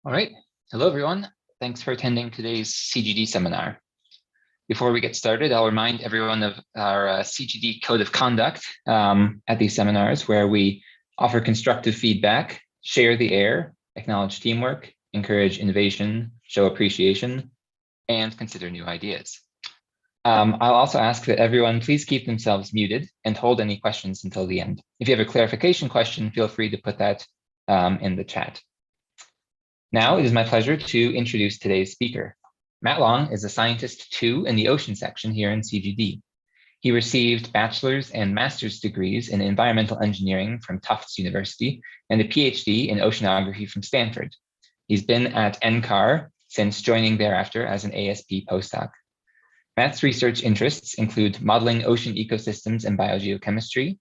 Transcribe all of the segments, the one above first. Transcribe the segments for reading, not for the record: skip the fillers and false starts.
All right. Hello, everyone. Thanks for attending today's CGD seminar. Before we get started, I'll remind everyone of our Cgd Code of Conduct at these seminars, where we offer constructive feedback, share the air, acknowledge teamwork, encourage innovation, show appreciation, and consider new ideas. I'll also ask that everyone please keep themselves muted and hold any questions until the end. If you have a clarification question, feel free to put that in the chat. Now it is my pleasure to introduce today's speaker. Matt Long is a scientist 2 in the ocean section here in CGD. He received bachelor's and master's degrees in environmental engineering from Tufts University and a PhD in oceanography from Stanford. He's been at NCAR since joining thereafter as an ASP postdoc. Matt's research interests include modeling ocean ecosystems and biogeochemistry,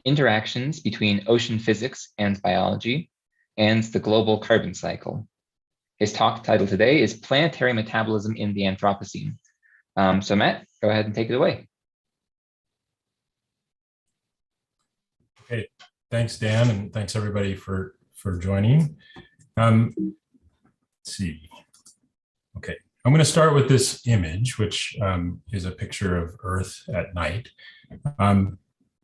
interactions between ocean physics and biology, and the global carbon cycle. His talk title today is Planetary Metabolism in the Anthropocene. So Matt, go ahead and take it away. Okay, thanks Dan, and thanks everybody for joining. Let's see. Okay, I'm going to start with this image, which is a picture of Earth at night,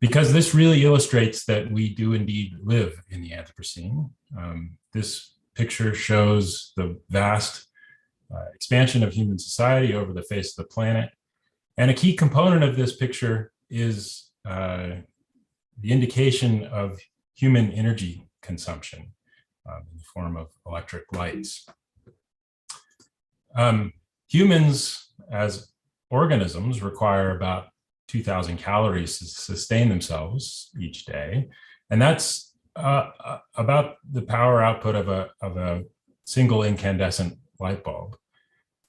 because this really illustrates that we do indeed live in the Anthropocene. This picture shows the vast expansion of human society over the face of the planet. And a key component of this picture is the indication of human energy consumption in the form of electric lights. Humans as organisms require about 2,000 calories to sustain themselves each day. And that's about the power output of a single incandescent light bulb,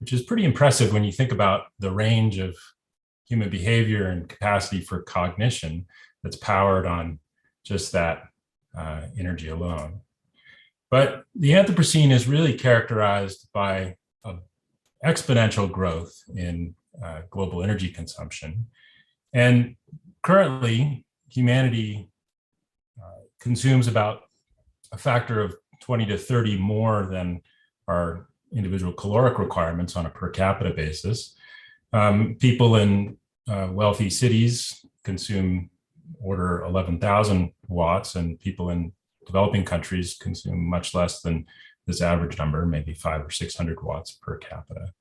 which is pretty impressive when you think about the range of human behavior and capacity for cognition that's powered on just that energy alone. But the Anthropocene is really characterized by exponential growth in global energy consumption. And currently, humanity consumes about a factor of 20 to 30 more than our individual caloric requirements on a per capita basis. People in wealthy cities consume order 11,000 watts, and people in developing countries consume much less than this average number, maybe 500 or 600 watts per capita.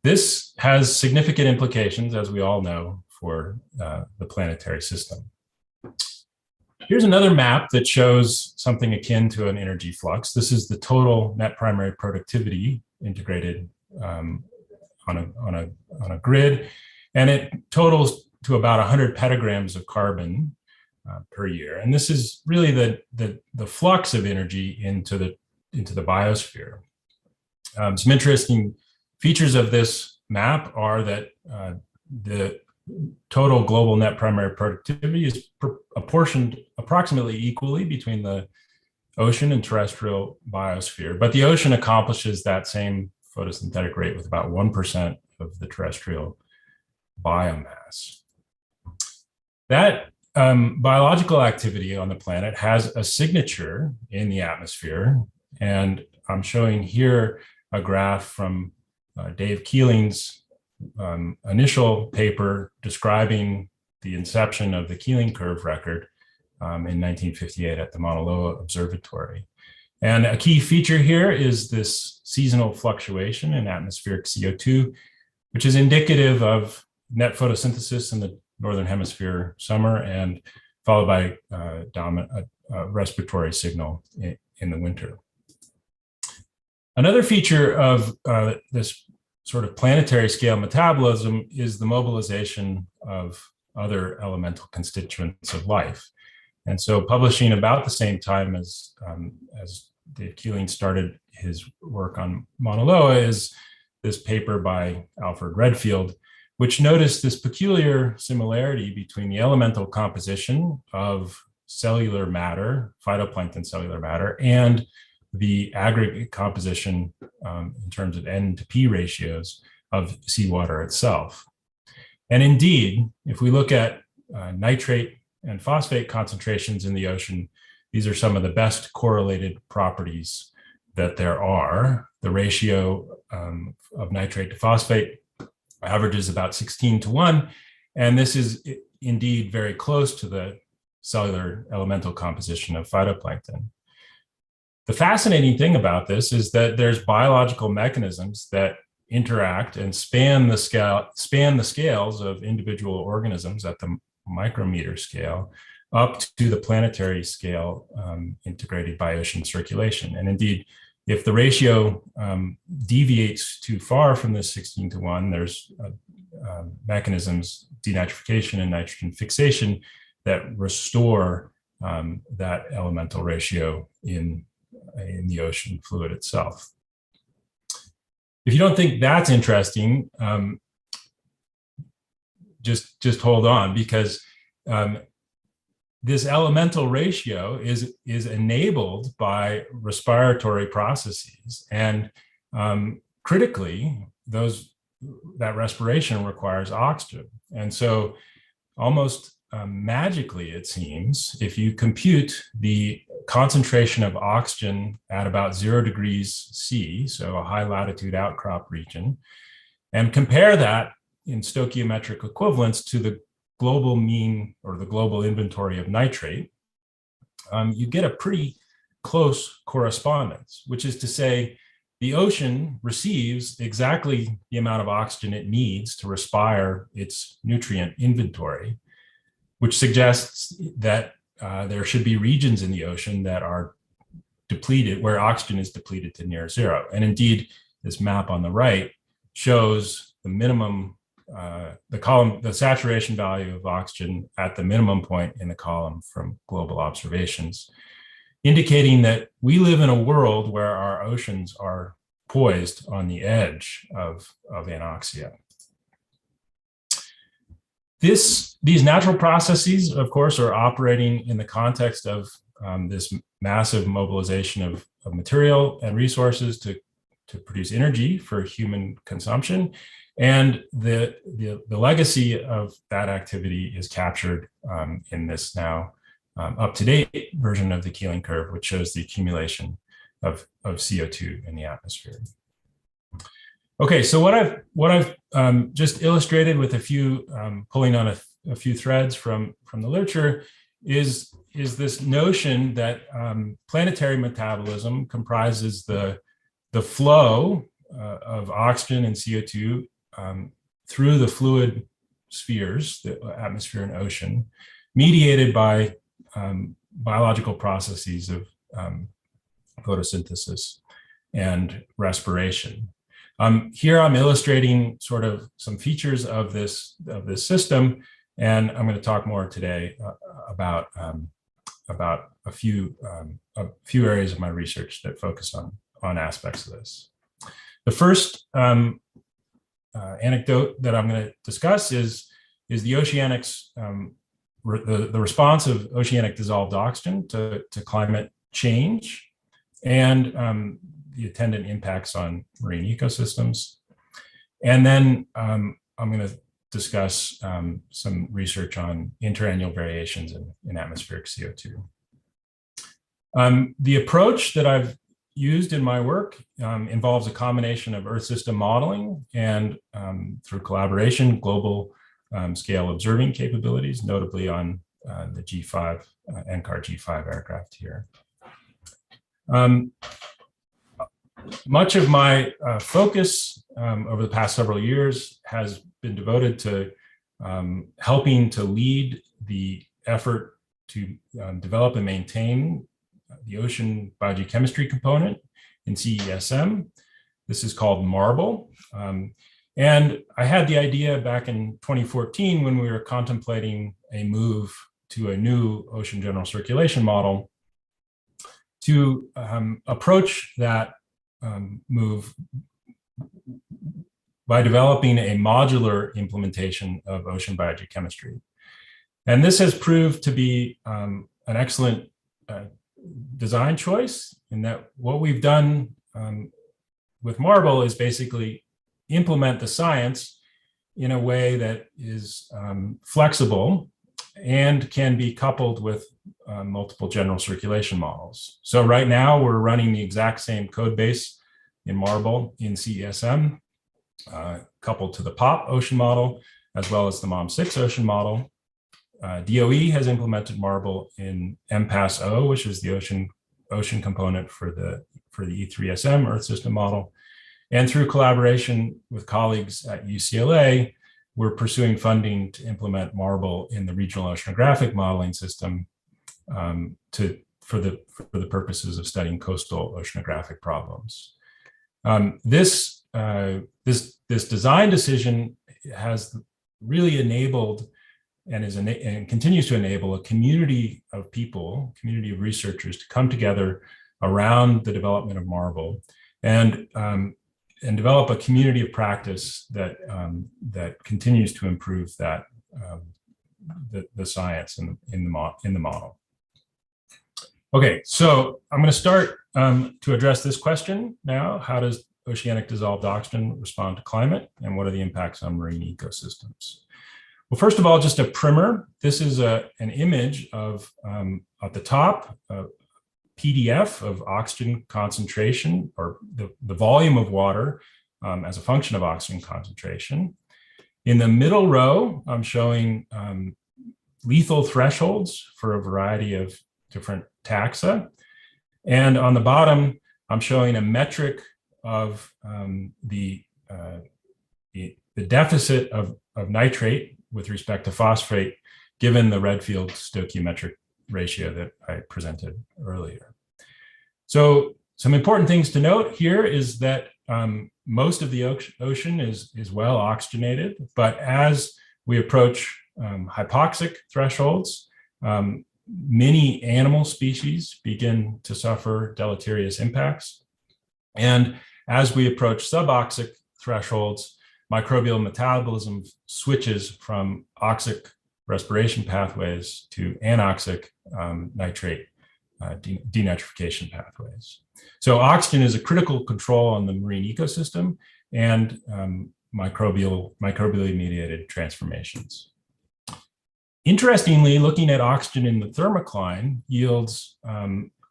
This has significant implications, as we all know, for the planetary system. Here's another map that shows something akin to an energy flux. This is the total net primary productivity integrated on a grid, and it totals to about 100 petagrams of carbon per year. And this is really the flux of energy into the biosphere. Some interesting features of this map are that the total global net primary productivity is apportioned approximately equally between the ocean and terrestrial biosphere, but the ocean accomplishes that same photosynthetic rate with about 1% of the terrestrial biomass. That biological activity on the planet has a signature in the atmosphere, and I'm showing here a graph from Dave Keeling's initial paper describing the inception of the Keeling Curve record in 1958 at the Mauna Loa Observatory. And a key feature here is this seasonal fluctuation in atmospheric CO2, which is indicative of net photosynthesis in the Northern Hemisphere summer and followed by a respiratory signal in the winter. Another feature of this sort of planetary scale metabolism is the mobilization of other elemental constituents of life. And so publishing about the same time as Dave Keeling started his work on Mauna Loa is this paper by Alfred Redfield, which noticed this peculiar similarity between the elemental composition of cellular matter, phytoplankton cellular matter, and the aggregate composition in terms of N to P ratios of seawater itself. And indeed, if we look at nitrate and phosphate concentrations in the ocean, these are some of the best correlated properties that there are. The ratio of nitrate to phosphate averages about 16:1, and this is indeed very close to the cellular elemental composition of phytoplankton. The fascinating thing about this is that there's biological mechanisms that interact and span the scales of individual organisms at the micrometer scale up to the planetary scale, integrated by ocean circulation. And indeed, if the ratio deviates too far from this 16:1, there's mechanisms, denitrification and nitrogen fixation, that restore that elemental ratio in the ocean fluid itself. If you don't think that's interesting, just hold on, because this elemental ratio is enabled by respiratory processes, and critically, that respiration requires oxygen. And so almost magically, it seems, if you compute the concentration of oxygen at about 0 degrees C, so a high latitude outcrop region, and compare that in stoichiometric equivalence to the global mean or the global inventory of nitrate, you get a pretty close correspondence, which is to say the ocean receives exactly the amount of oxygen it needs to respire its nutrient inventory, which suggests that there should be regions in the ocean that are depleted, where oxygen is depleted to near zero. And indeed, this map on the right shows the minimum, the saturation value of oxygen at the minimum point in the column from global observations, indicating that we live in a world where our oceans are poised on the edge of anoxia. These natural processes, of course, are operating in the context of this massive mobilization of material and resources to produce energy for human consumption. And the legacy of that activity is captured in this now up-to-date version of the Keeling Curve, which shows the accumulation of CO2 in the atmosphere. Okay, so what I've just illustrated with a few, pulling on a few threads from the literature is this notion that planetary metabolism comprises the flow of oxygen and CO2 through the fluid spheres, the atmosphere and ocean, mediated by biological processes of photosynthesis and respiration. Here I'm illustrating sort of some features of this system, and I'm going to talk more today about a few areas of my research that focus on aspects of this. The first anecdote that I'm going to discuss is the Oceanic's the response of oceanic dissolved oxygen to climate change, and the attendant impacts on marine ecosystems. And then I'm going to discuss some research on interannual variations in atmospheric CO2. The approach that I've used in my work involves a combination of Earth system modeling and through collaboration, global scale observing capabilities, notably on the G5, NCAR G5 aircraft here. Much of my focus over the past several years has been devoted to helping to lead the effort to develop and maintain the ocean biogeochemistry component in CESM. This is called MARBLE. And I had the idea back in 2014 when we were contemplating a move to a new ocean general circulation model to approach that move by developing a modular implementation of ocean biogeochemistry. And this has proved to be an excellent design choice, in that what we've done with MARBLE is basically implement the science in a way that is flexible and can be coupled with multiple general circulation models. So right now we're running the exact same code base in Marble in CESM, coupled to the POP ocean model, as well as the MOM6 ocean model. DOE has implemented Marble in MPAS-O, which is the ocean component for the E3SM Earth System model. And through collaboration with colleagues at UCLA, we're pursuing funding to implement Marble in the regional oceanographic modeling system for the purposes of studying coastal oceanographic problems. This design decision has really enabled and continues to enable a community of people, community of researchers to come together around the development of Marble and develop a community of practice that continues to improve the science in the model. Okay, so I'm going to start to address this question now. How does oceanic dissolved oxygen respond to climate, and what are the impacts on marine ecosystems? Well, first of all, just a primer. This is an image of, at the top, PDF of oxygen concentration, or the volume of water as a function of oxygen concentration. In the middle row, I'm showing lethal thresholds for a variety of different taxa. And on the bottom, I'm showing a metric of the deficit of nitrate with respect to phosphate, given the Redfield stoichiometric ratio that I presented earlier. So some important things to note here is that most of the ocean is well oxygenated, but as we approach hypoxic thresholds, many animal species begin to suffer deleterious impacts. And as we approach suboxic thresholds, microbial metabolism switches from oxic respiration pathways to anoxic nitrate denitrification pathways. So oxygen is a critical control on the marine ecosystem and microbially mediated transformations. Interestingly, looking at oxygen in the thermocline yields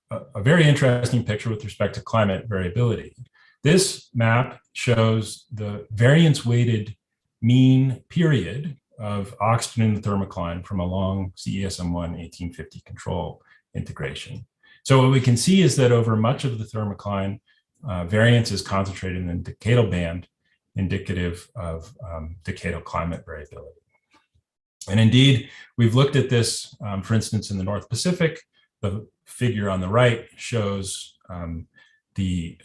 a very interesting picture with respect to climate variability. This map shows the variance-weighted mean period of oxygen in the thermocline from a long CESM1 1850 control integration. So what we can see is that over much of the thermocline, variance is concentrated in the decadal band, indicative of decadal climate variability. And indeed, we've looked at this, for instance, in the North Pacific. The figure on the right shows the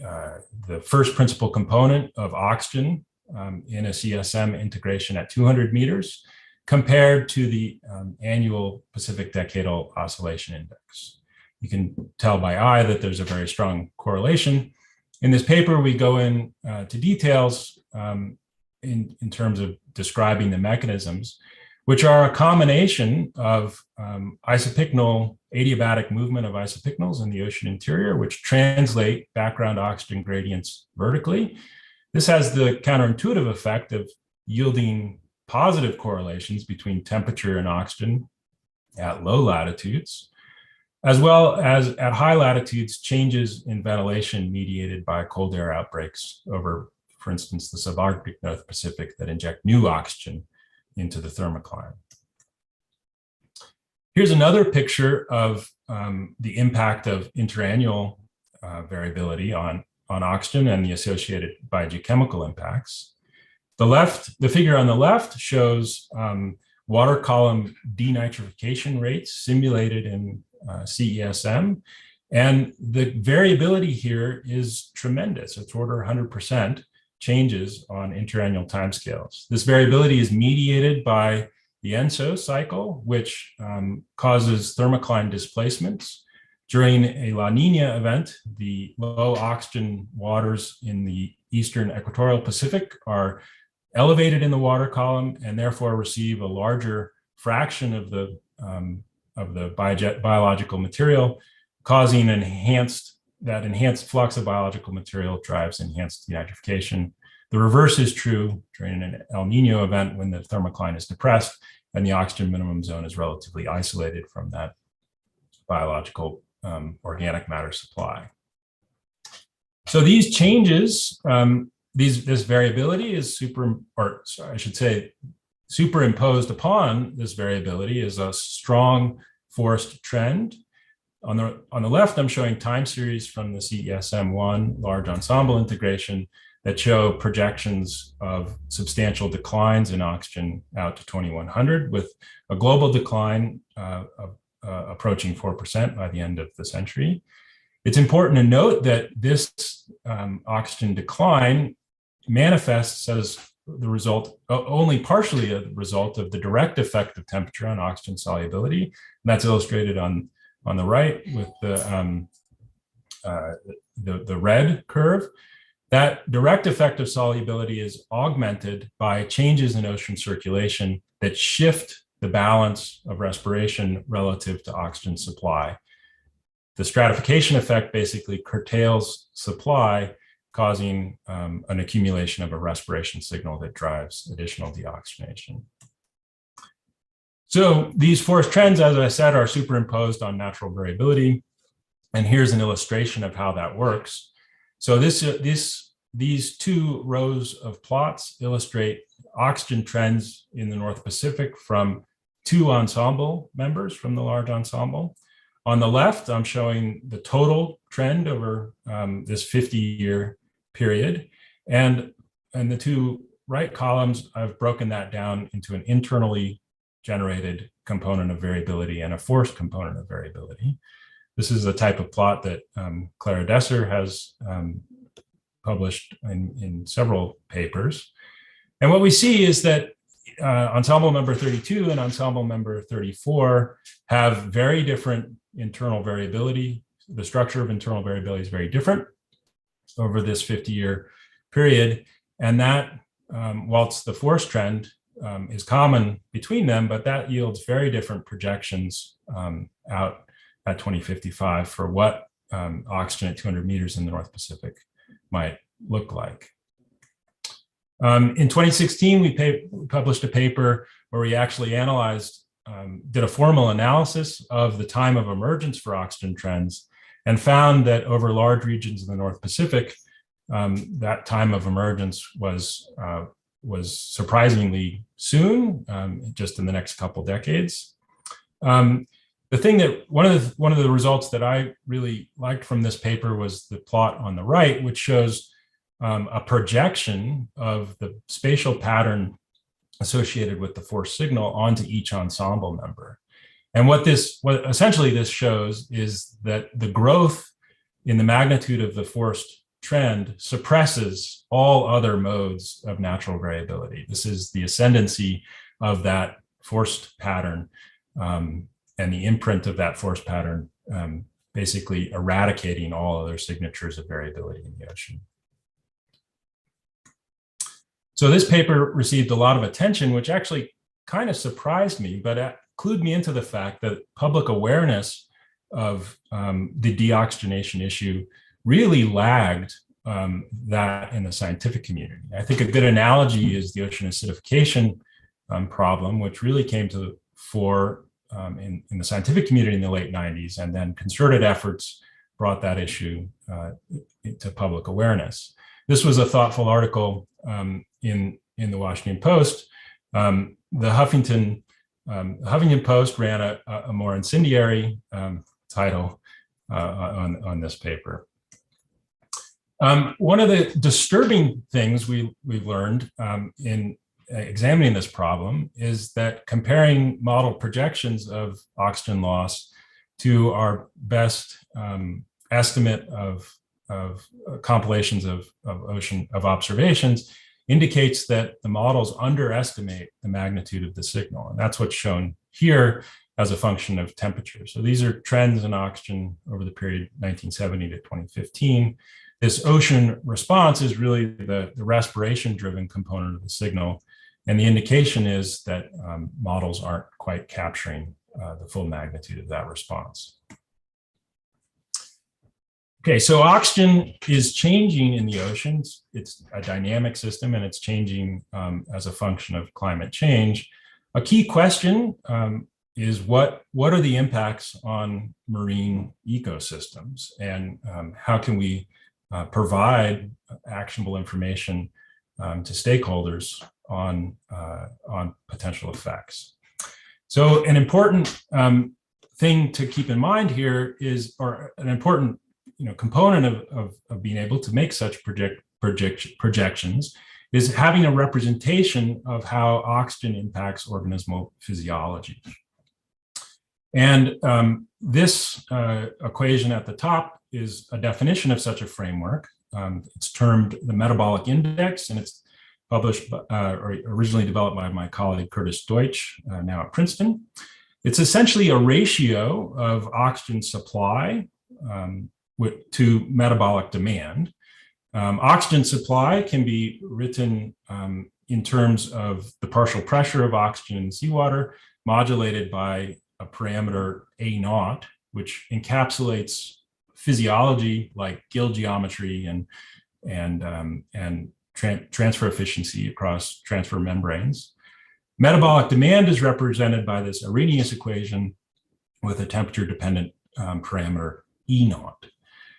first principal component of oxygen in a CSM integration at 200 meters compared to the annual Pacific Decadal Oscillation Index. You can tell by eye that there's a very strong correlation. In this paper, we go in to details in terms of describing the mechanisms, which are a combination of isopycnal adiabatic movement of isopycnals in the ocean interior, which translate background oxygen gradients vertically. This has the counterintuitive effect of yielding positive correlations between temperature and oxygen at low latitudes, as well as at high latitudes, changes in ventilation mediated by cold air outbreaks over, for instance, the subarctic North Pacific that inject new oxygen into the thermocline. Here's another picture of the impact of interannual variability on oxygen and the associated biogeochemical impacts. The figure on the left shows water column denitrification rates simulated in CESM. And the variability here is tremendous. It's order 100% changes on interannual timescales. This variability is mediated by the ENSO cycle, which causes thermocline displacements. During a La Nina event, the low oxygen waters in the eastern equatorial Pacific are elevated in the water column and therefore receive a larger fraction of the biological material, causing that enhanced flux of biological material drives enhanced denitrification. The reverse is true during an El Nino event when the thermocline is depressed and the oxygen minimum zone is relatively isolated from that biological organic matter supply. So these changes, this variability is superimposed upon this variability is a strong forced trend. On the left, I'm showing time series from the CESM1 large ensemble integration that show projections of substantial declines in oxygen out to 2100, with a global decline approaching 4% by the end of the century. It's important to note that this oxygen decline manifests as the result, only partially a result of the direct effect of temperature on oxygen solubility. And that's illustrated on the right with the red curve. That direct effect of solubility is augmented by changes in ocean circulation that shift the balance of respiration relative to oxygen supply. The stratification effect basically curtails supply, causing an accumulation of a respiration signal that drives additional deoxygenation. So these forced trends, as I said, are superimposed on natural variability. And here's an illustration of how that works. So these two rows of plots illustrate oxygen trends in the North Pacific from two ensemble members from the large ensemble. On the left, I'm showing the total trend over this 50-year period. And in the two right columns, I've broken that down into an internally generated component of variability and a forced component of variability. This is a type of plot that Clara Desser has published in several papers. And what we see is that ensemble member 32 and ensemble member 34 have very different internal variability. The structure of internal variability is very different over this 50-year period. And that, whilst the forced trend is common between them, but that yields very different projections out at 2055 for what oxygen at 200 meters in the North Pacific might look like. In 2016, we published a paper where we actually analyzed, did a formal analysis of the time of emergence for oxygen trends and found that over large regions in the North Pacific, that time of emergence was surprisingly soon, just in the next couple decades. The thing that one of the results that I really liked from this paper was the plot on the right, which shows a projection of the spatial pattern associated with the force signal onto each ensemble member. And what essentially this shows is that the growth in the magnitude of the forced trend suppresses all other modes of natural variability. This is the ascendancy of that forced pattern and the imprint of that forced pattern basically eradicating all other signatures of variability in the ocean. So this paper received a lot of attention, which actually kind of surprised me, but clued me into the fact that public awareness of the deoxygenation issue really lagged that in the scientific community. I think a good analogy is the ocean acidification problem, which really came to the fore in the scientific community in the late 90s, and then concerted efforts brought that issue to public awareness. This was a thoughtful article in the Washington Post. The Huffington Post ran a more incendiary title on this paper. One of the disturbing things we've learned in examining this problem is that comparing model projections of oxygen loss to our best estimate of compilations of observations indicates that the models underestimate the magnitude of the signal. And that's what's shown here as a function of temperature. So these are trends in oxygen over the period 1970 to 2015. This ocean response is really the respiration-driven component of the signal. And the indication is that models aren't quite capturing the full magnitude of that response. Okay, so oxygen is changing in the oceans. It's a dynamic system and it's changing as a function of climate change. A key question is what are the impacts on marine ecosystems, and how can we provide actionable information to stakeholders on potential effects. So an important thing to keep in mind here is, or an important component of being able to make such projections, is having a representation of how oxygen impacts organismal physiology. And this equation at the top is a definition of such a framework. It's termed the Metabolic Index, and it's published or originally developed by my colleague Curtis Deutsch, now at Princeton. It's essentially a ratio of oxygen supply to metabolic demand. Oxygen supply can be written in terms of the partial pressure of oxygen in seawater, modulated by a parameter A0, which encapsulates physiology like gill geometry and transfer efficiency across transfer membranes. Metabolic demand is represented by this Arrhenius equation with a temperature-dependent parameter E0.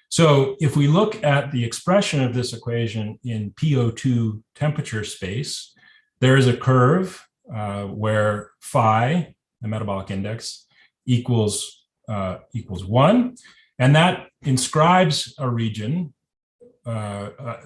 So if we look at the expression of this equation in PO2 temperature space, there is a curve where phi, the metabolic index, equals 1, and that inscribes a region above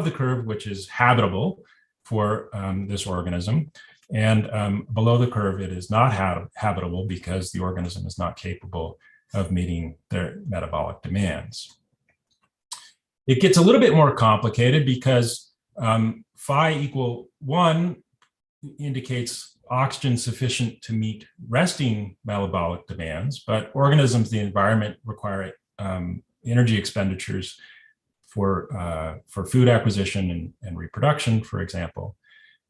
the curve, which is habitable for this organism, and below the curve it is not habitable because the organism is not capable of meeting their metabolic demands. It gets a little bit more complicated because phi equal 1 indicates oxygen sufficient to meet resting metabolic demands, but organisms in the environment require energy expenditures for food acquisition and reproduction, for example.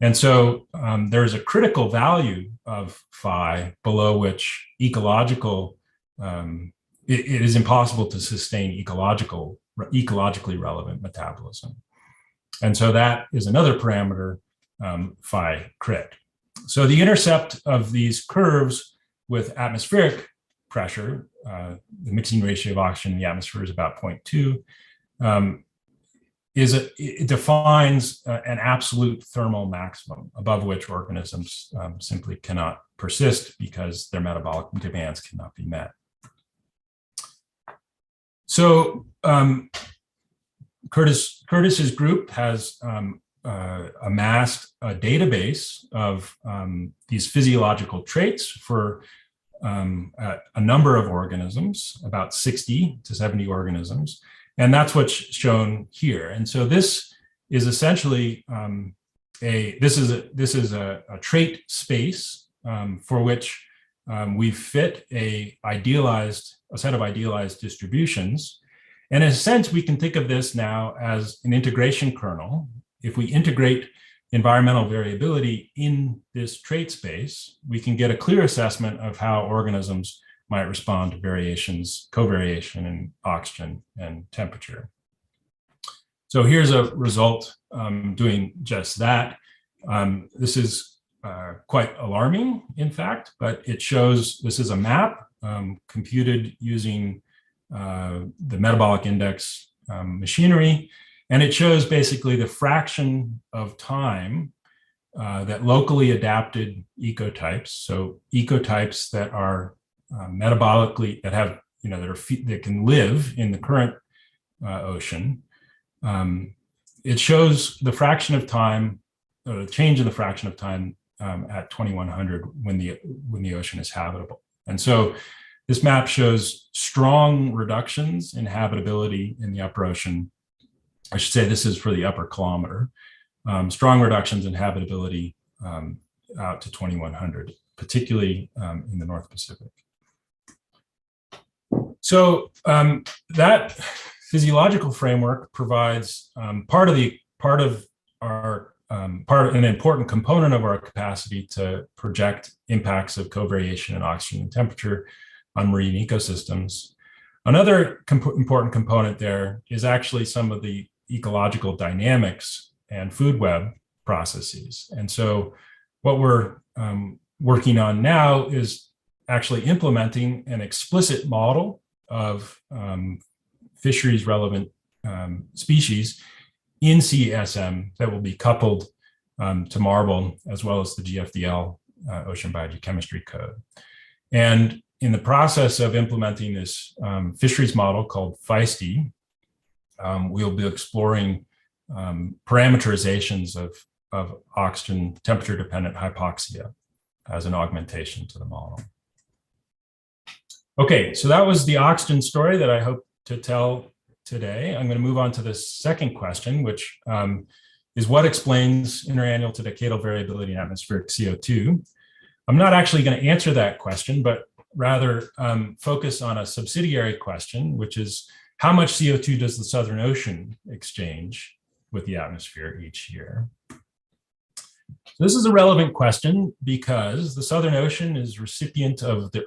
And so there's a critical value of phi below which ecological it is impossible to sustain ecologically relevant metabolism. And so that is another parameter, phi crit. So the intercept of these curves with atmospheric pressure, the mixing ratio of oxygen in the atmosphere is about 0.2, it defines an absolute thermal maximum above which organisms simply cannot persist because their metabolic demands cannot be met. So Curtis's group has amassed a database of these physiological traits for a number of organisms, about 60 to 70 organisms, and that's what's shown here. And so this is essentially a trait space for which we fit a set of idealized distributions. And in a sense, we can think of this now as an integration kernel. If we integrate environmental variability in this trait space, we can get a clear assessment of how organisms might respond to covariation in oxygen and temperature. So here's a result doing just that. This is quite alarming, in fact, but it shows this is a map computed using the metabolic index machinery, and it shows basically the fraction of time that locally adapted ecotypes, so ecotypes that are metabolically, that can live in the current ocean. It shows the fraction of time, the change in the fraction of time at 2100 when the ocean is habitable. And so this map shows strong reductions in habitability in the upper ocean. I should say this is for the upper kilometer. Strong reductions in habitability out to 2100, particularly in the North Pacific. So that physiological framework provides an important component of our capacity to project impacts of covariation in oxygen and temperature on marine ecosystems. Another important component there is actually some of the ecological dynamics and food web processes. And so what we're working on now is actually implementing an explicit model of fisheries relevant species in CSM that will be coupled to MARBLE as well as the GFDL Ocean Biogeochemistry Code. And in the process of implementing this fisheries model called FEISTY, we'll be exploring parameterizations of oxygen temperature-dependent hypoxia as an augmentation to the model. Okay, so that was the oxygen story that I hope to tell today. I'm going to move on to the second question, which is what explains interannual to decadal variability in atmospheric CO2. I'm not actually going to answer that question, but rather focus on a subsidiary question, which is how much CO2 does the Southern Ocean exchange with the atmosphere each year? So this is a relevant question because the Southern Ocean is recipient of the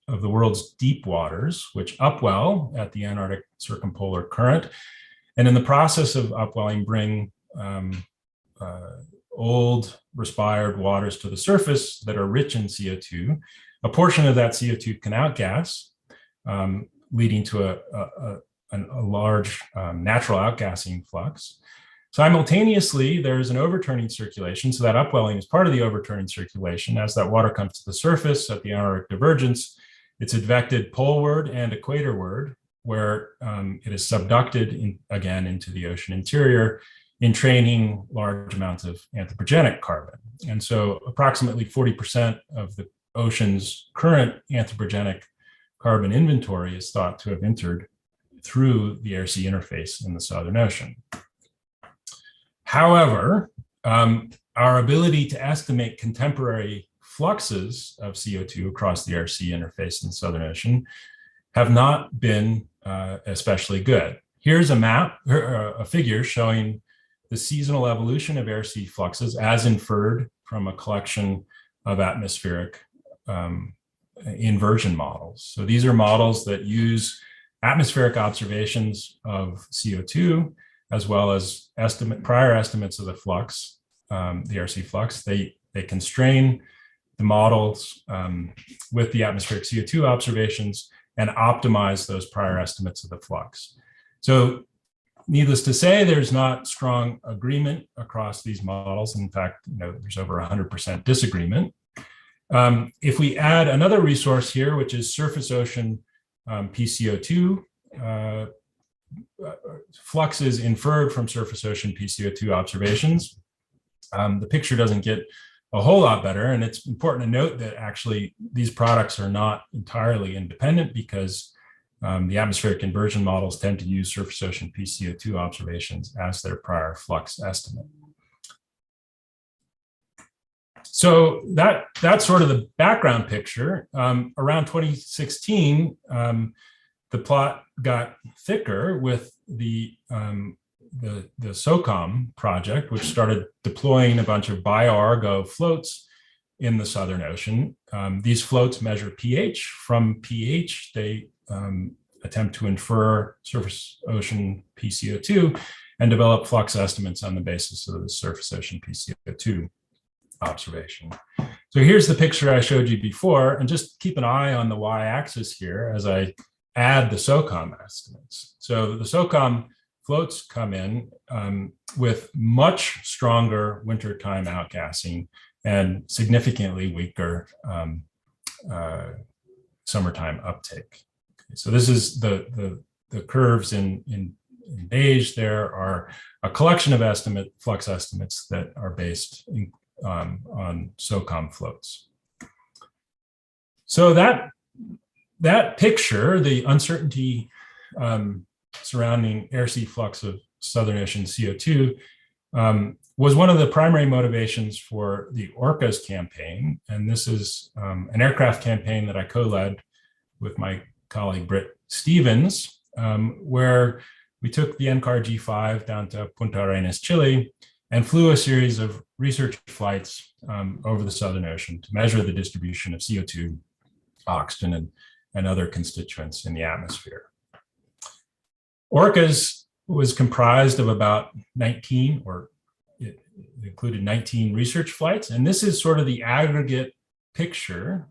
world's deep waters, which upwell at the Antarctic circumpolar current, and in the process of upwelling bring old respired waters to the surface that are rich in CO2. A portion of that CO2 can outgas, leading to a large natural outgassing flux. Simultaneously, there's an overturning circulation. So that upwelling is part of the overturning circulation. As that water comes to the surface at the Antarctic divergence, it's advected poleward and equatorward, where it is subducted again into the ocean interior, entraining large amounts of anthropogenic carbon. And so approximately 40% of the ocean's current anthropogenic carbon inventory is thought to have entered through the air-sea interface in the Southern Ocean. However, our ability to estimate contemporary fluxes of CO2 across the air-sea interface in the Southern Ocean have not been especially good. Here's a map, a figure showing the seasonal evolution of air-sea fluxes as inferred from a collection of atmospheric inversion models. So these are models that use atmospheric observations of CO2 as well as prior estimates of the flux, the air-sea flux. They constrain the models with the atmospheric CO2 observations and optimize those prior estimates of the flux. So needless to say, there's not strong agreement across these models. In fact, there's over 100% disagreement. If we add another resource here, which is surface ocean PCO2, fluxes inferred from surface ocean PCO2 observations, the picture doesn't get a whole lot better. And it's important to note that actually these products are not entirely independent because the atmospheric inversion models tend to use surface ocean PCO2 observations as their prior flux estimate. So that's sort of the background picture. Around 2016, the plot got thicker with the SOCOM project, which started deploying a bunch of bioargo floats in the Southern Ocean. These floats measure pH. From pH, they attempt to infer surface ocean PCO2 and develop flux estimates on the basis of the surface ocean PCO2 observation. So here's the picture I showed you before, and just keep an eye on the y-axis here as I add the SOCOM estimates. So the SOCOM floats come in with much stronger wintertime outgassing and significantly weaker summertime uptake. Okay, so this is the curves in beige. There are a collection of flux estimates that are based on SOCOM floats. So that picture, the uncertainty surrounding air-sea flux of Southern Ocean CO2, was one of the primary motivations for the ORCA's campaign. And this is an aircraft campaign that I co-led with my colleague Britt Stevens, where we took the NCAR G5 down to Punta Arenas, Chile, and flew a series of research flights over the Southern Ocean to measure the distribution of CO2, oxygen, and other constituents in the atmosphere. ORCA's was comprised of about 19 or it included 19 research flights. And this is sort of the aggregate picture.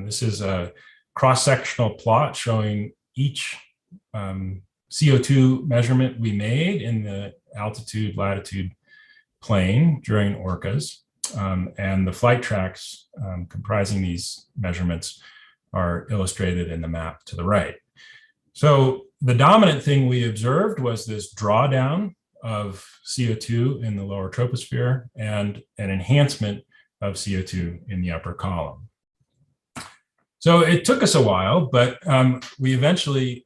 This is a cross-sectional plot showing each CO2 measurement we made in the altitude, latitude plane during orcas. And the flight tracks comprising these measurements are illustrated in the map to the right. So the dominant thing we observed was this drawdown of CO2 in the lower troposphere and an enhancement of CO2 in the upper column. So it took us a while, but we eventually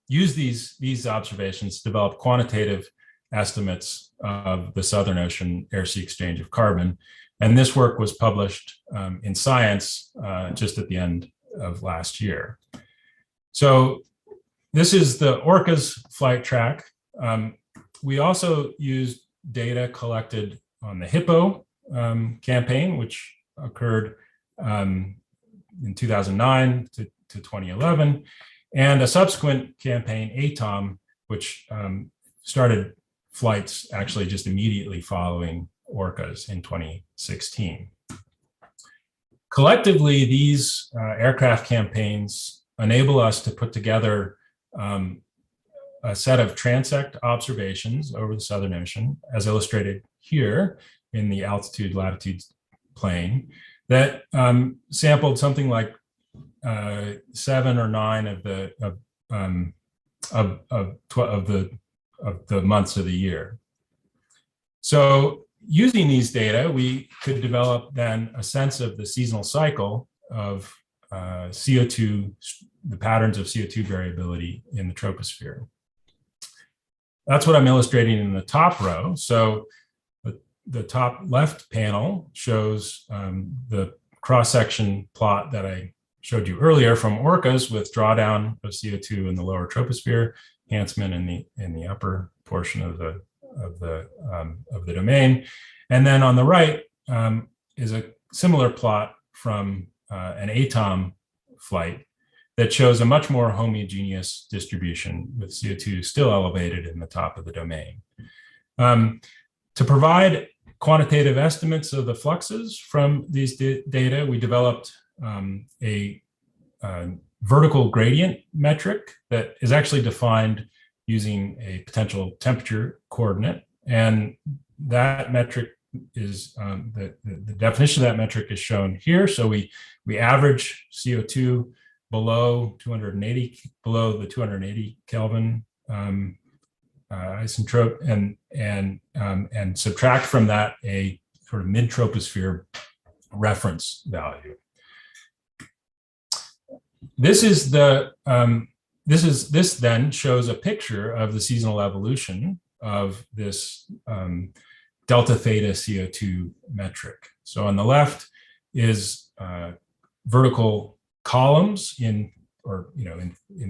used these observations to develop quantitative estimates of the Southern Ocean air-sea exchange of carbon. And this work was published in Science just at the end of last year. So this is the orcas flight track. We also used data collected on the Hippo campaign, which occurred in 2009 to 2011, and a subsequent campaign, ATOM, which started flights actually just immediately following orcas in 2016. Collectively, these aircraft campaigns enable us to put together a set of transect observations over the Southern Ocean, as illustrated here in the altitude latitude plane, that sampled something like 7 or 9 of the months of the year. So using these data, we could develop then a sense of the seasonal cycle of CO2, the patterns of CO2 variability in the troposphere. That's what I'm illustrating in the top row. So the top left panel shows the cross-section plot that I showed you earlier from orcas with drawdown of CO2 in the lower troposphere, enhancement in the upper portion of the domain. And then on the right is a similar plot from an ATOM flight that shows a much more homogeneous distribution with CO2 still elevated in the top of the domain. To provide quantitative estimates of the fluxes from these data, we developed a vertical gradient metric that is actually defined using a potential temperature coordinate. And that metric is, the definition of that metric is shown here. So we average CO2 below the 280 Kelvin isentrope, and subtract from that a sort of mid-troposphere reference value. This then shows a picture of the seasonal evolution of this delta theta CO2 metric. So on the left is vertical columns in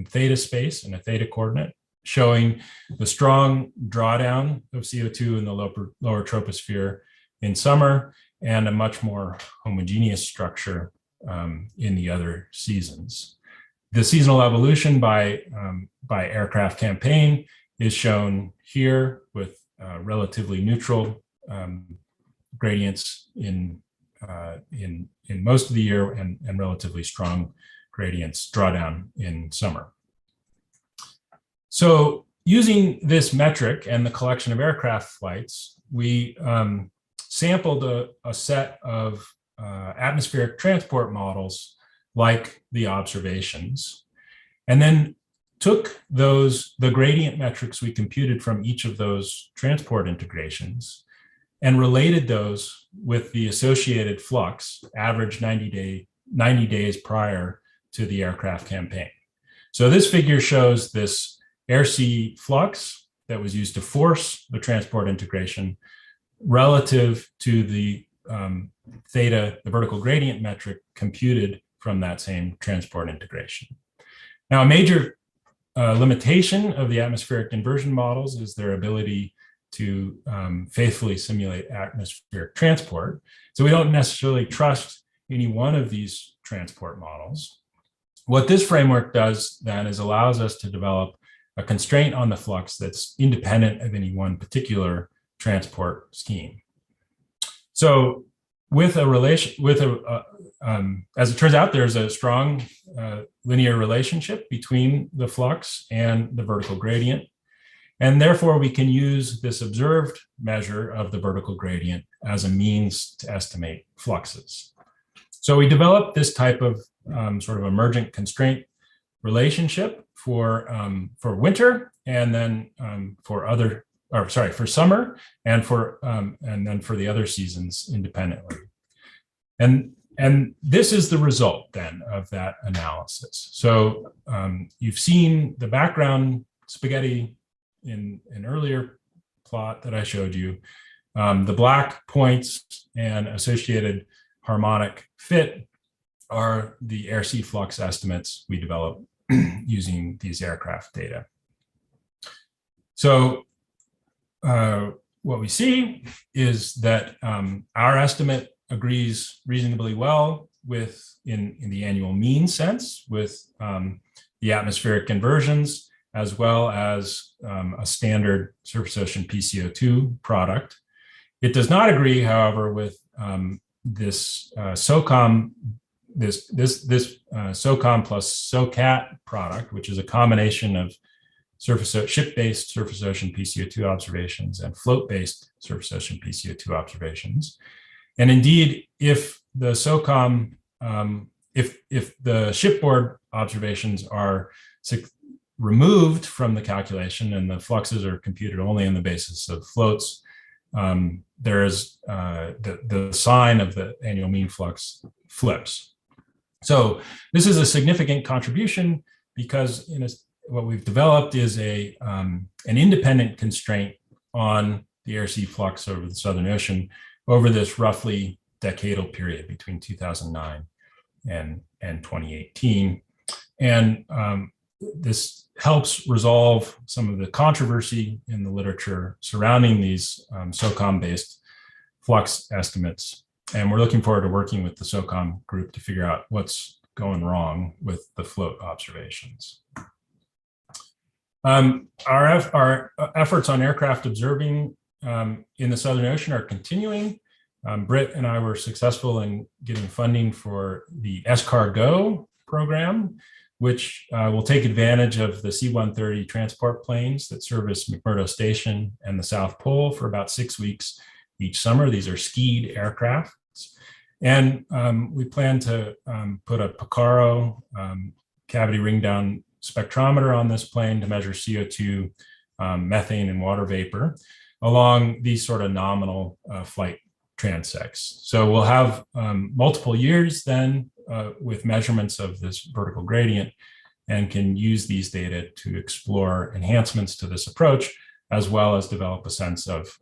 theta space, in a theta coordinate, showing the strong drawdown of CO2 in the lower troposphere in summer, and a much more homogeneous structure in the other seasons. The seasonal evolution by aircraft campaign is shown here with relatively neutral gradients in most of the year, and relatively strong gradients drawdown in summer. So using this metric and the collection of aircraft flights, we sampled a set of atmospheric transport models like the observations, and then took the gradient metrics we computed from each of those transport integrations and related those with the associated flux average 90 days prior to the aircraft campaign. So this figure shows this air-sea flux that was used to force the transport integration relative to the theta, the vertical gradient metric computed from that same transport integration. Now, a major limitation of the atmospheric inversion models is their ability to faithfully simulate atmospheric transport. So we don't necessarily trust any one of these transport models. What this framework does then is allows us to develop a constraint on the flux that's independent of any one particular transport scheme. So with a relation, as it turns out, there's a strong linear relationship between the flux and the vertical gradient. And therefore, we can use this observed measure of the vertical gradient as a means to estimate fluxes. So we developed this type of sort of emergent constraint relationship for winter, and then for summer, and then for the other seasons independently. And this is the result then of that analysis. So you've seen the background spaghetti in an earlier plot that I showed you. The black points and associated harmonic fit are the air-sea flux estimates we developed using these aircraft data. So what we see is that our estimate agrees reasonably well with, in the annual mean sense, with the atmospheric conversions, as well as a standard surface ocean PCO2 product. It does not agree, however, with this SOCOM, SOCOM plus SOCAT product, which is a combination of ship-based surface ocean PCO2 observations and float-based surface ocean PCO2 observations. And indeed, if the SOCOM, if the shipboard observations are removed from the calculation and the fluxes are computed only on the basis of floats, there is the sign of the annual mean flux flips. So this is a significant contribution because what we've developed is an independent constraint on the air-sea flux over the Southern Ocean over this roughly decadal period between 2009 and 2018. And this helps resolve some of the controversy in the literature surrounding these SOCOM-based flux estimates. And we're looking forward to working with the SOCOM group to figure out what's going wrong with the float observations. Our efforts on aircraft observing in the Southern Ocean are continuing. Britt and I were successful in getting funding for the SCAR-GO program, which will take advantage of the C-130 transport planes that service McMurdo Station and the South Pole for about 6 weeks each summer. These are skied aircraft. And we plan to put a Picaro cavity ring down spectrometer on this plane to measure CO2, methane, and water vapor along these sort of nominal flight transects. So we'll have multiple years then with measurements of this vertical gradient, and can use these data to explore enhancements to this approach, as well as develop a sense of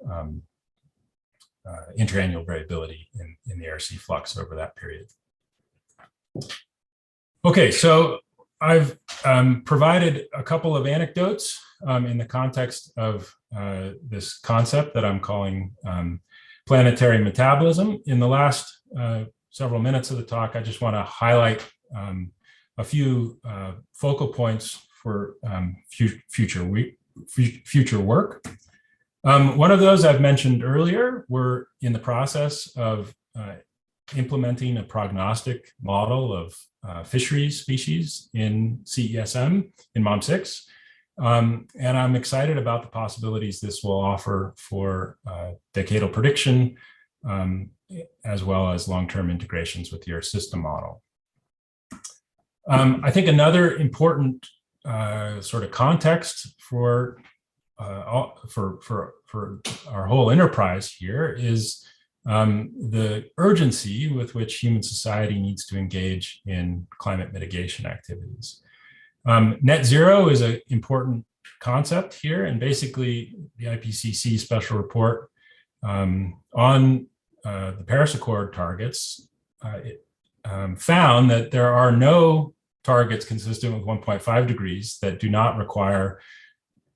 interannual variability in the air-sea flux over that period. Okay, so I've provided a couple of anecdotes in the context of this concept that I'm calling planetary metabolism. In the last several minutes of the talk, I just want to highlight a few focal points for future work. One of those I've mentioned earlier. We're in the process of implementing a prognostic model of fisheries species in CESM in MOM6. And I'm excited about the possibilities this will offer for decadal prediction, as well as long-term integrations with your system model. I think another important sort of context for our whole enterprise here is the urgency with which human society needs to engage in climate mitigation activities. Net zero is an important concept here, and basically the IPCC special report on the Paris Accord targets found that there are no targets consistent with 1.5 degrees that do not require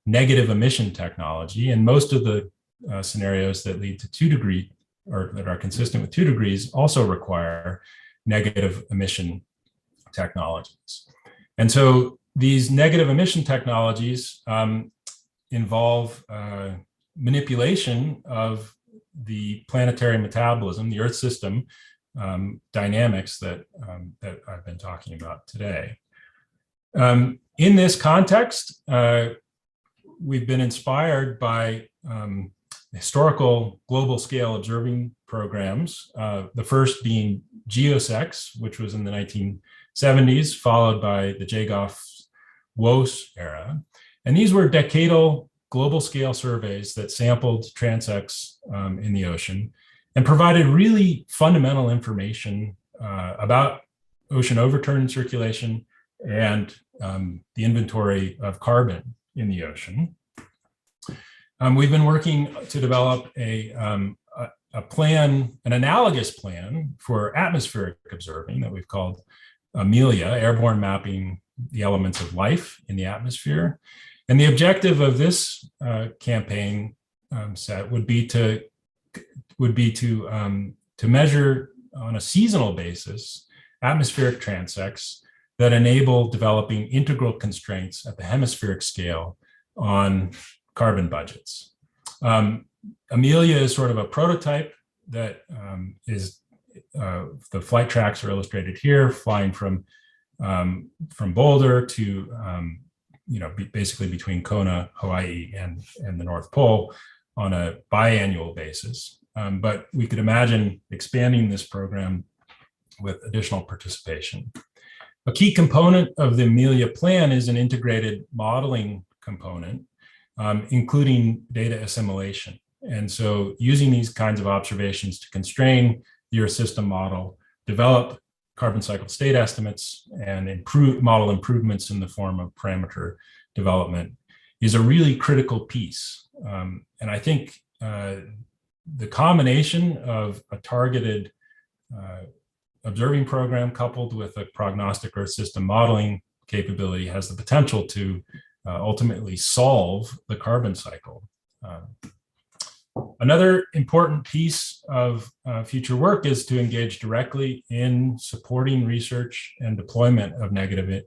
negative emission technology, and most of the scenarios that lead to 2 degree or that are consistent with 2 degrees also require negative emission technologies. And so these negative emission technologies involve manipulation of the planetary metabolism, the Earth system dynamics that I've been talking about today. In this context, we've been inspired by historical global scale observing programs, the first being GeoSex, which was in the 1970s, followed by the Jagoff-Woese era. And these were decadal global scale surveys that sampled transects in the ocean and provided really fundamental information about ocean overturn circulation and the inventory of carbon in the ocean. We've been working to develop a plan, an analogous plan for atmospheric observing that we've called Amelia, Airborne Mapping the Elements of Life in the Atmosphere. And the objective of this campaign set would be to measure on a seasonal basis atmospheric transects that enable developing integral constraints at the hemispheric scale on carbon budgets. Amelia is sort of a prototype that the flight tracks are illustrated here, flying from Boulder to basically between Kona, Hawaii, and the North Pole on a biannual basis. But we could imagine expanding this program with additional participation. A key component of the Amelia plan is an integrated modeling component, including data assimilation. And so using these kinds of observations to constrain the Earth system model, develop carbon cycle state estimates, and improve model improvements in the form of parameter development is a really critical piece. And I think the combination of a targeted observing program coupled with a prognostic Earth system modeling capability has the potential to ultimately solve the carbon cycle. Another important piece of future work is to engage directly in supporting research and deployment of negative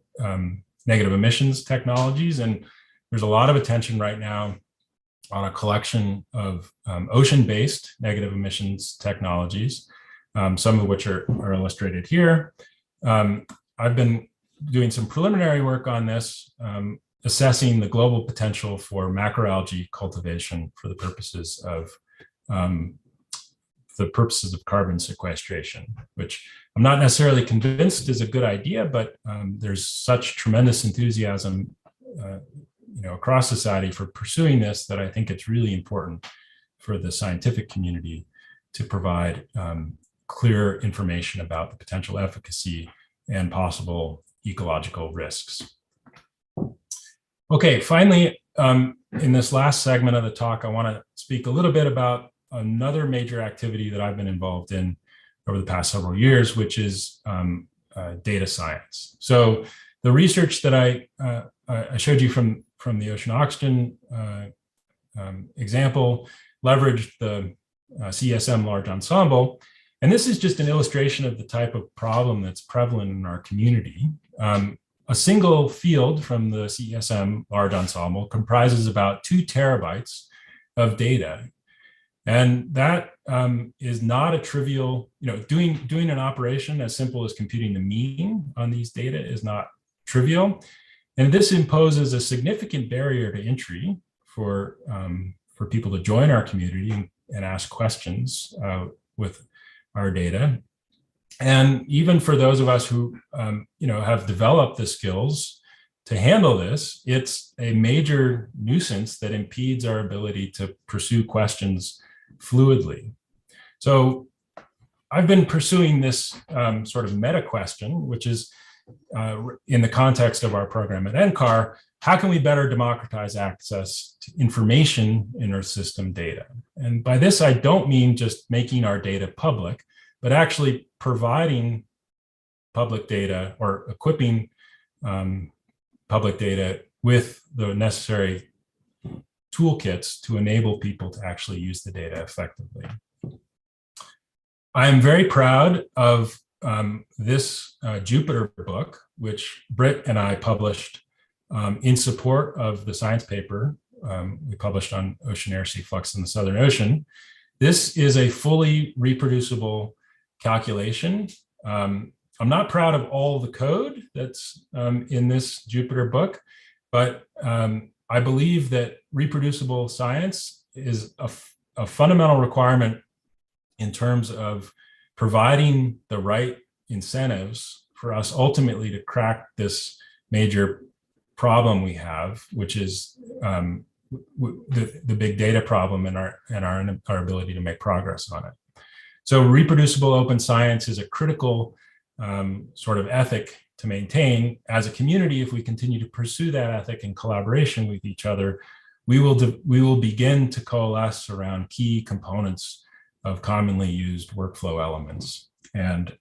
emissions technologies. And there's a lot of attention right now on a collection of ocean-based negative emissions technologies, some of which are illustrated here. I've been doing some preliminary work on this, assessing the global potential for macroalgae cultivation for the purposes of carbon sequestration, which I'm not necessarily convinced is a good idea, but there's such tremendous enthusiasm across society for pursuing this that I think it's really important for the scientific community to provide clear information about the potential efficacy and possible ecological risks. Okay, finally, in this last segment of the talk, I want to speak a little bit about another major activity that I've been involved in over the past several years, which is data science. So the research that I showed you from the ocean oxygen example leveraged the CSM large ensemble. And this is just an illustration of the type of problem that's prevalent in our community. A single field from the CSM large ensemble comprises about 2 terabytes of data. And that is not a trivial, doing an operation as simple as computing the mean on these data is not trivial. And this imposes a significant barrier to entry for people to join our community and ask questions with our data. And even for those of us who have developed the skills to handle this, it's a major nuisance that impedes our ability to pursue questions fluidly. So I've been pursuing this sort of meta question, which is in the context of our program at NCAR, how can we better democratize access to information in Earth system data? And by this, I don't mean just making our data public, but actually providing public data or equipping public data with the necessary toolkits to enable people to actually use the data effectively. I am very proud of this Jupiter book, which Britt and I published in support of the science paper we published on ocean air sea flux in the Southern Ocean. This is a fully reproducible calculation. I'm not proud of all the code that's in this Jupyter book, but I believe that reproducible science is a fundamental requirement in terms of providing the right incentives for us ultimately to crack this major problem we have, which is the big data problem and our ability to make progress on it. So reproducible open science is a critical sort of ethic to maintain as a community. If we continue to pursue that ethic in collaboration with each other, we will begin to coalesce around key components of commonly used workflow elements, and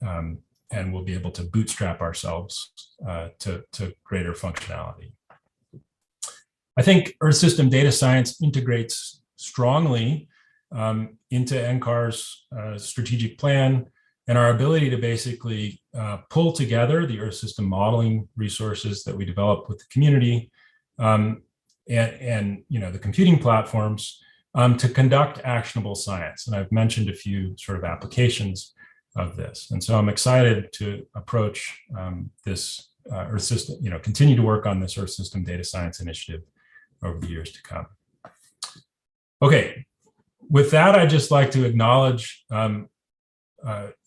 we'll be able to bootstrap ourselves to greater functionality. I think Earth system data science integrates strongly into NCAR's strategic plan, and our ability to basically pull together the Earth system modeling resources that we develop with the community and the computing platforms to conduct actionable science. And I've mentioned a few sort of applications of this. And so I'm excited to approach this Earth system, continue to work on this Earth system data science initiative over the years to come. Okay, with that, I'd just like to acknowledge the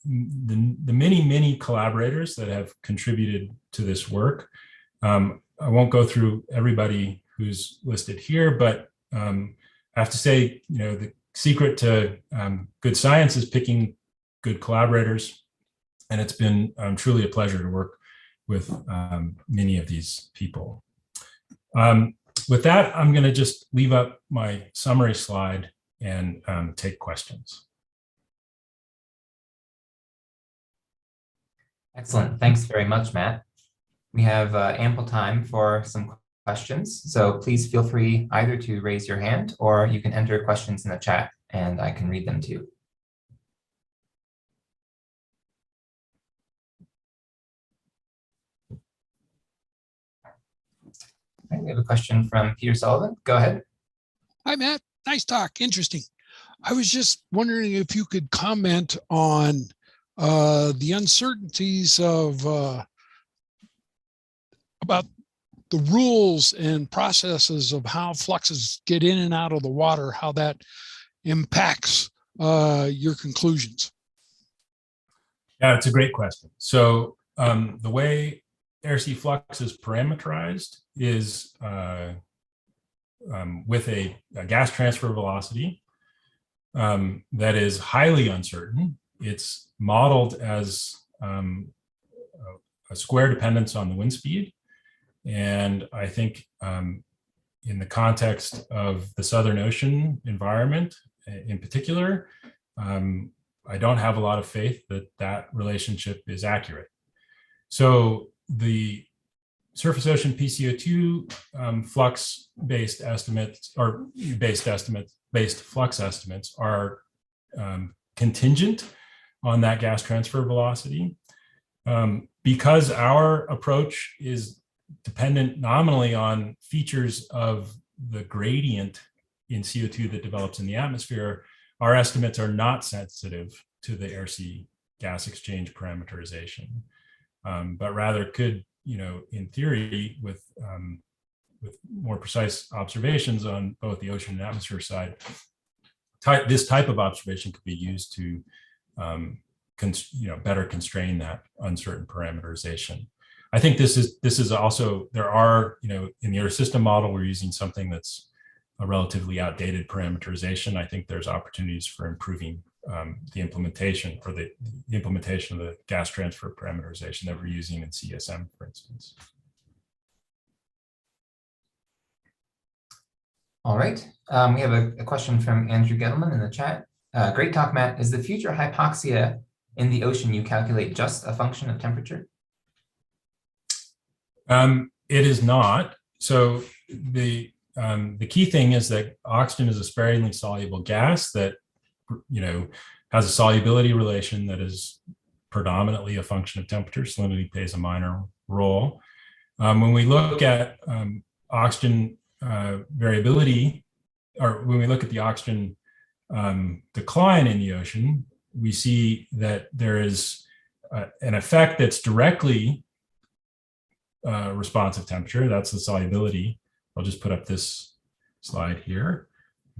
many collaborators that have contributed to this work. I won't go through everybody who's listed here, but I have to say, the secret to good science is picking good collaborators, and it's been truly a pleasure to work with many of these people. With that, I'm going to just leave up my summary slide and take questions. Excellent. Thanks very much, Matt. We have ample time for some questions, so please feel free either to raise your hand or you can enter questions in the chat and I can read them to you. Right, we have a question from Peter Sullivan. Go ahead. Hi, Matt. Nice talk. Interesting. I was just wondering if you could comment on the uncertainties of about the rules and processes of how fluxes get in and out of the water, how that impacts your conclusions. Yeah, it's a great question. So the way air-sea flux is parameterized is with a gas transfer velocity that is highly uncertain. It's modeled as a square dependence on the wind speed. And I think in the context of the Southern Ocean environment in particular, I don't have a lot of faith that that relationship is accurate. So the surface ocean PCO2 flux-based estimates or based flux estimates are contingent on that gas transfer velocity. Because our approach is dependent nominally on features of the gradient in CO2 that develops in the atmosphere, our estimates are not sensitive to the air-sea gas exchange parameterization, but rather could, in theory, with more precise observations on both the ocean and atmosphere side, this type of observation could be used to better constrain that uncertain parameterization. I think this is also, there are, in the Earth system model, we're using something that's a relatively outdated parameterization. I think there's opportunities for improving the implementation or the implementation of the gas transfer parameterization that we're using in CSM, for instance. All right. We have a question from Andrew Gettleman in the chat. Great talk, Matt. Is the future hypoxia in the ocean you calculate just a function of temperature? It is not. So the key thing is that oxygen is a sparingly soluble gas that, has a solubility relation that is predominantly a function of temperature. Salinity plays a minor role. When we look at oxygen variability, or when we look at the oxygen decline in the ocean, we see that there is an effect that's directly responsive temperature. That's the solubility. I'll just put up this slide here.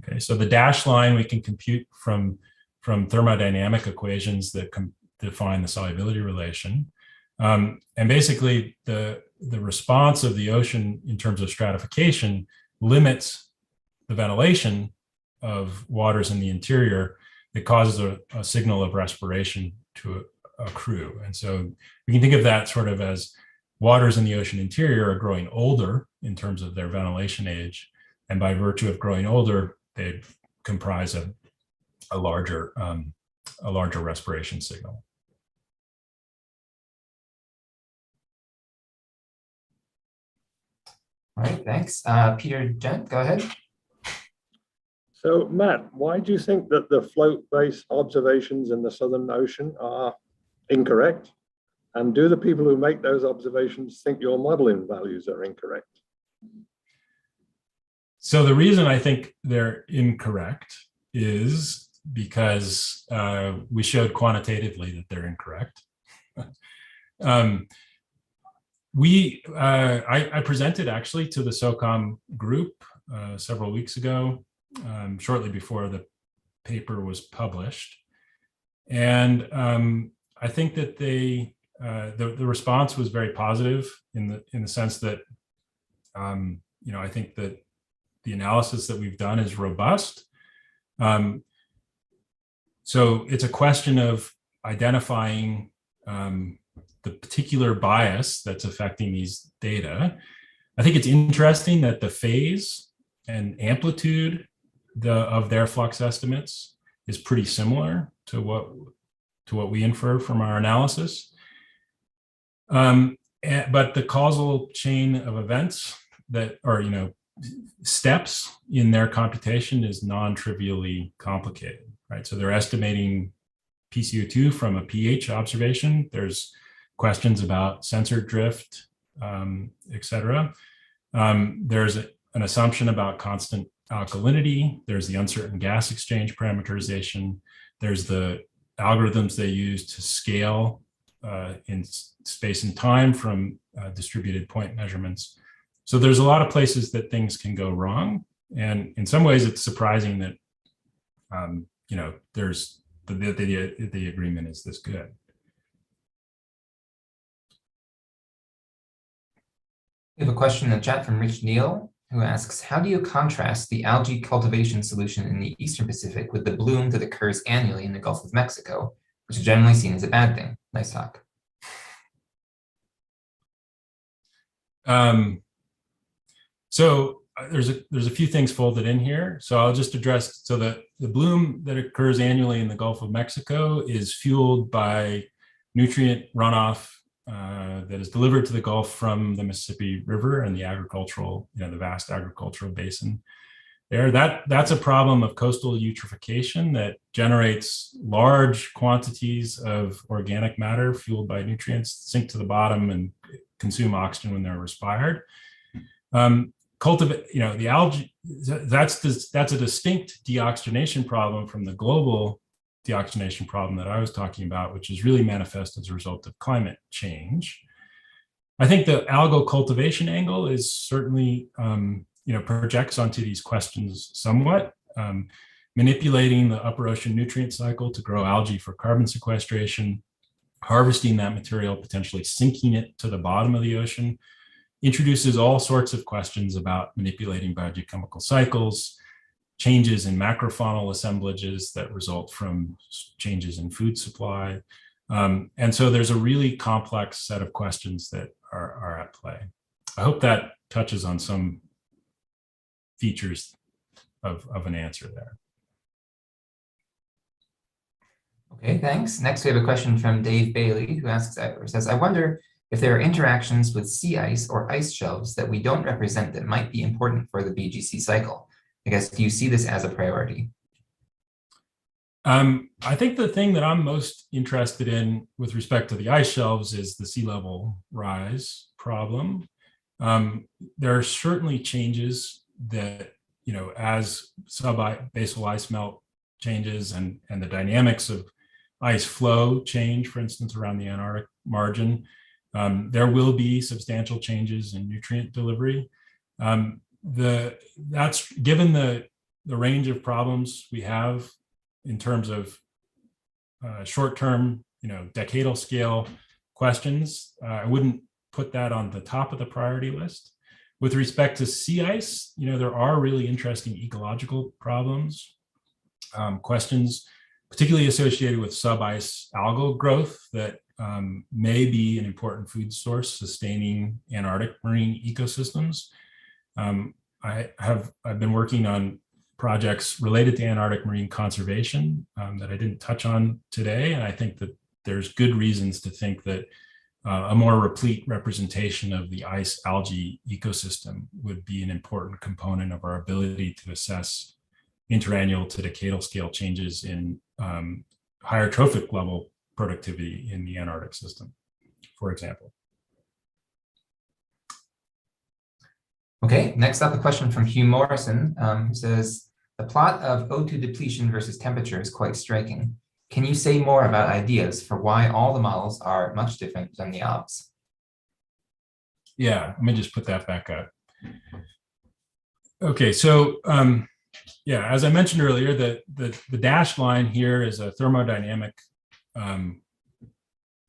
Okay, so the dashed line we can compute from thermodynamic equations that define the solubility relation. And basically, the response of the ocean in terms of stratification limits the ventilation of waters in the interior that causes a signal of respiration to accrue. And so we can think of that sort of as waters in the ocean interior are growing older in terms of their ventilation age. And by virtue of growing older, they comprise a larger respiration signal. All right, thanks. Peter Gent, go ahead. So, Matt, why do you think that the float-based observations in the Southern Ocean are incorrect? And do the people who make those observations think your modeling values are incorrect? So the reason I think they're incorrect is because we showed quantitatively that they're incorrect. I presented actually to the SOCOM group several weeks ago, shortly before the paper was published. And I think that the response was very positive in the sense that, I think that the analysis that we've done is robust. So it's a question of identifying the particular bias that's affecting these data. I think it's interesting that the phase and amplitude of their flux estimates is pretty similar to what we infer from our analysis. But the causal chain of events that are, steps in their computation is non-trivially complicated, right? So they're estimating PCO2 from a pH observation. There's questions about sensor drift, et cetera. There's an assumption about constant alkalinity. There's the uncertain gas exchange parameterization. There's the algorithms they use to scale in space and time from distributed point measurements. So there's a lot of places that things can go wrong. And in some ways, it's surprising that, there's the agreement is this good. We have a question in the chat from Rich Neal, who asks, how do you contrast the algae cultivation solution in the Eastern Pacific with the bloom that occurs annually in the Gulf of Mexico, which is generally seen as a bad thing? Nice talk. So there's a few things folded in here. So I'll just address, so the bloom that occurs annually in the Gulf of Mexico is fueled by nutrient runoff that is delivered to the Gulf from the Mississippi River and the agricultural, the vast agricultural basin there. That's a problem of coastal eutrophication that generates large quantities of organic matter fueled by nutrients, sink to the bottom and consume oxygen when they're respired. The algae, that's a distinct deoxygenation problem from the global deoxygenation problem that I was talking about, which is really manifest as a result of climate change. I think the algal cultivation angle is certainly, projects onto these questions somewhat. Manipulating the upper ocean nutrient cycle to grow algae for carbon sequestration, harvesting that material, potentially sinking it to the bottom of the ocean, introduces all sorts of questions about manipulating biogeochemical cycles, changes in macrofaunal assemblages that result from changes in food supply. And so there's a really complex set of questions that are at play. I hope that touches on some features of an answer there. Okay, thanks. Next, we have a question from Dave Bailey, who says, I wonder if there are interactions with sea ice or ice shelves that we don't represent that might be important for the BGC cycle. I guess, do you see this as a priority? I think the thing that I'm most interested in with respect to the ice shelves is the sea level rise problem. There are certainly changes that, as subbasal ice melt changes and the dynamics of ice flow change, for instance, around the Antarctic margin, there will be substantial changes in nutrient delivery. That's given the range of problems we have in terms of short-term, decadal scale questions. I wouldn't put that on the top of the priority list. With respect to sea ice, there are really interesting ecological problems, questions, particularly associated with sub-ice algal growth that may be an important food source sustaining Antarctic marine ecosystems. I've been working on projects related to Antarctic marine conservation that I didn't touch on today, and I think that there's good reasons to think that a more replete representation of the ice algae ecosystem would be an important component of our ability to assess interannual to decadal scale changes in higher trophic level productivity in the Antarctic system, for example. Okay, next up, a question from Hugh Morrison, who says, the plot of O2 depletion versus temperature is quite striking. Can you say more about ideas for why all the models are much different than the obs? Yeah, let me just put that back up. Okay, so yeah, as I mentioned earlier, the dashed line here is a thermodynamic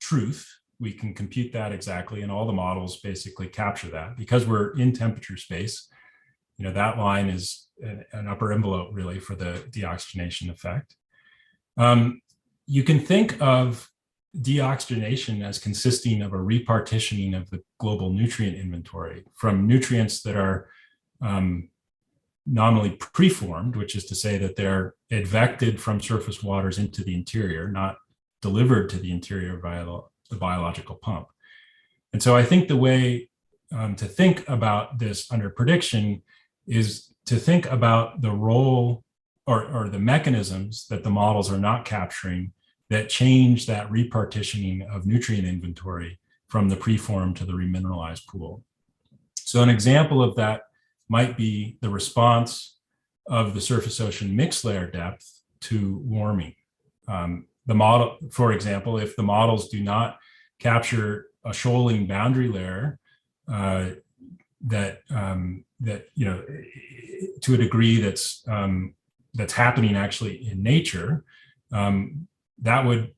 truth. We can compute that exactly, and all the models basically capture that. Because we're in temperature space, that line is an upper envelope really for the deoxygenation effect. You can think of deoxygenation as consisting of a repartitioning of the global nutrient inventory from nutrients that are nominally preformed, which is to say that they're advected from surface waters into the interior, not delivered to the interior via the biological pump. And so I think the way to think about this under prediction is to think about the role or the mechanisms that the models are not capturing that change that repartitioning of nutrient inventory from the preformed to the remineralized pool. So an example of that might be the response of the surface ocean mixed layer depth to warming. The model, for example, if the models do not capture a shoaling boundary layer that to a degree that's happening actually in nature, that would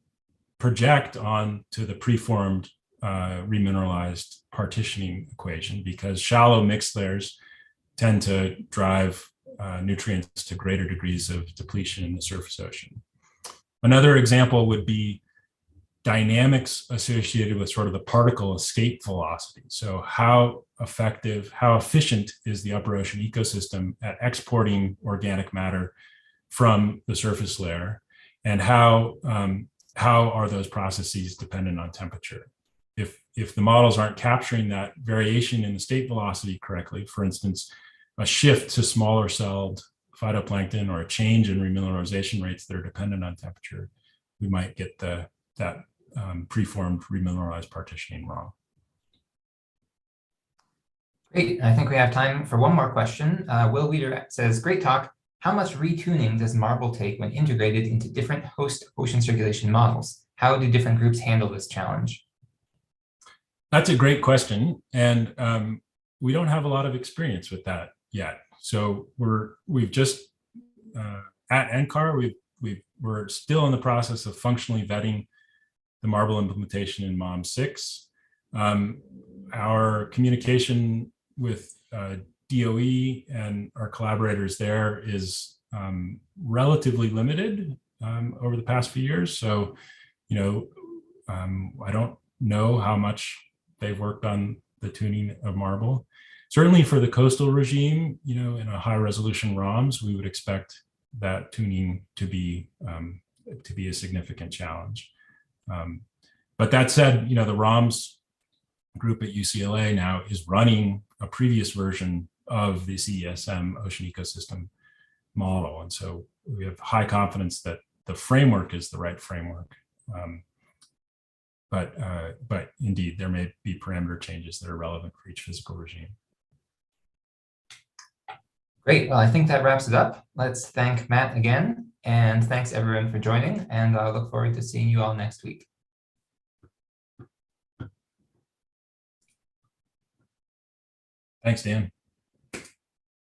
project on to the preformed remineralized partitioning equation, because shallow mixed layers tend to drive nutrients to greater degrees of depletion in the surface ocean. Another example would be dynamics associated with sort of the particle escape velocity. So how effective, how efficient is the upper ocean ecosystem at exporting organic matter from the surface layer, and how are those processes dependent on temperature? If the models aren't capturing that variation in the state velocity correctly, for instance, a shift to smaller celled phytoplankton or a change in remineralization rates that are dependent on temperature, we might get that preformed remineralized partitioning wrong. Great. I think we have time for one more question. Will Weeder says, great talk. How much retuning does Marble take when integrated into different host ocean circulation models? How do different groups handle this challenge? That's a great question. And we don't have a lot of experience with that yet. So we've just, at NCAR, we're still in the process of functionally vetting the Marble implementation in MOM 6. Our communication with DOE and our collaborators there is relatively limited over the past few years. So, I don't know how much they've worked on the tuning of Marble. Certainly for the coastal regime, in a high resolution ROMs, we would expect that tuning to be a significant challenge. But that said, the ROMs group at UCLA now is running a previous version of the CESM ocean ecosystem model. And so we have high confidence that the framework is the right framework. but indeed, there may be parameter changes that are relevant for each physical regime. Great. Well, I think that wraps it up. Let's thank Matt again, and thanks everyone for joining, and I look forward to seeing you all next week. Thanks, Dan.